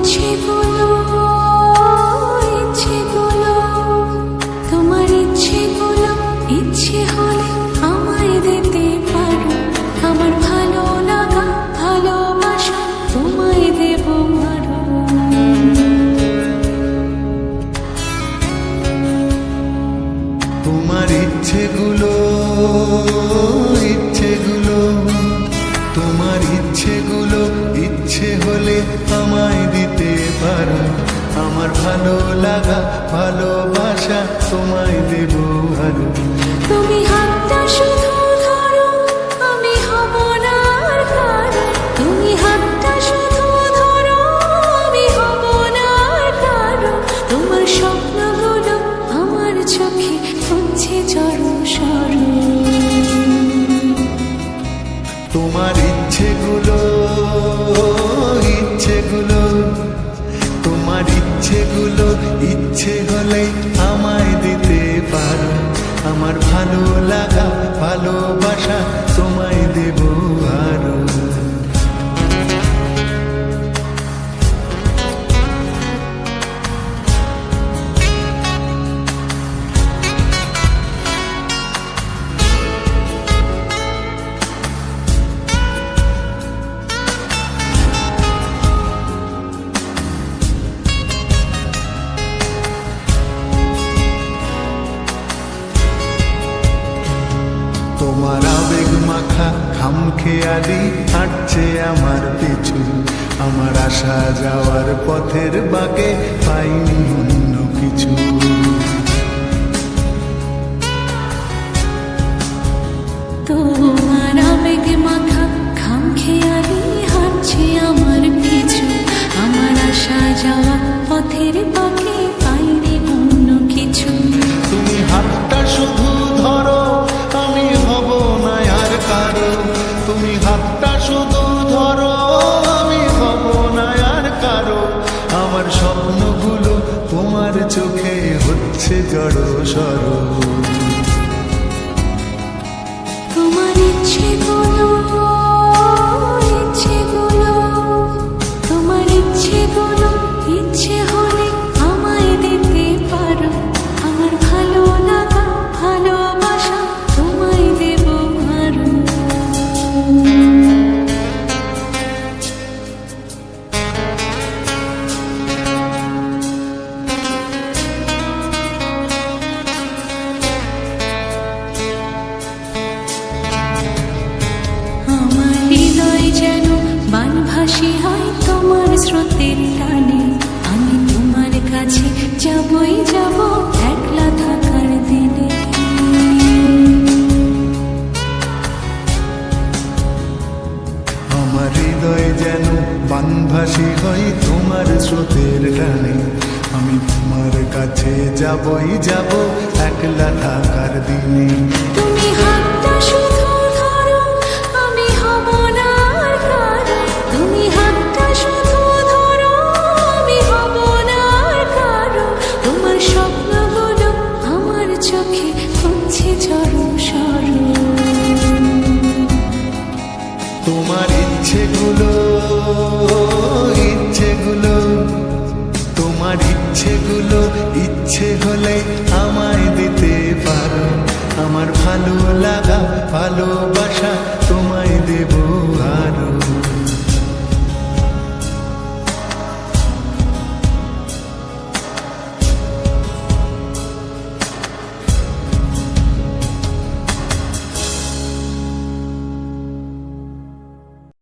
ইচ্ছেগুলো ইচ্ছেগুলো তোমার ইচ্ছেগুলো ইচ্ছে হলে আমায় দিতে পারো। আমার ভালো লাগা ভালোবাসা তোমায় দেব আরো। তোমার ইচ্ছেগুলো ইচ্ছেগুলো তোমার ইচ্ছেগুলো ইচ্ছে হলে আমায় দিতে পারো। আমার ভালো লাগা ভালোবাসা তোমায় দেব আরো। তুমি হাতটা শুধু ধরো আমি হব না আর কারো। তুমি হাতটা শুধু ধরো আমি হব না আর কারো। তোমার স্বপ্নগুলো আমার চোখে হচ্ছে জড়সড়। তোমার ইচ্ছেগুলো ইচ্ছেগুলো তোমার ইচ্ছেগুলো ইচ্ছে হলে আমায় দিতে পারো। আমার ভালো লাগা ভালোবাসা তোমায় দেব আরো। তোমার আবেগ মাখা খামখেয়ালি হাঁটছে আমার পিছু। আমার আসা যাওয়ার পথের বাঁকে পাইনি অন্য কিছু। তোমার আবেগ মাখা খামখেয়ালি হাঁটছে আমার পিছু। আমার আসা যাওয়া পথের বাঁকে পাইনি অন্য কিছু। তুমি হাতটা শুধু ধরো আমি হব না আর কারো। তুমি হাতটা শুধু ধরো আমি হব না আর কারো। আমার স্বপ্নগুলো তোমার চোখে হচ্ছে জড়সড়। তোমার ইচ্ছেগুলো ইচ্ছেগুলো তোমার ইচ্ছেগুলো ইচ্ছে হলে আমায় দিতে পারো। আমার ভালো লাগা ভালোবাসা তোমায় দেব আরো। আমার হৃদয় যেন বানভাসী হয় তোমার স্রোতের টানে। আমি তোমার কাছে যাবই যাব একলা থাকার দিনে। আমার হৃদয় যেন বানভাসী হয় তোমার স্রোতের টানে। আমি তোমার কাছে যাবই যাব একলা থাকার দিনে। তুমি হাতটা শুধু ধরো আমি হব না আর কারো। তুমি হাতটা শুধু ধরো আমি হব না আর কারো। তোমার স্বপ্নগুলো আমার চোখে হচ্ছে জড়সড়। তোমার ইচ্ছেগুলো ইচ্ছেগুলো তোমার ইচ্ছেগুলো ইচ্ছে হলে আমায় দিতে পারো। আমার ভালো লাগা ভালোবাসা তোমায় দেব আরো।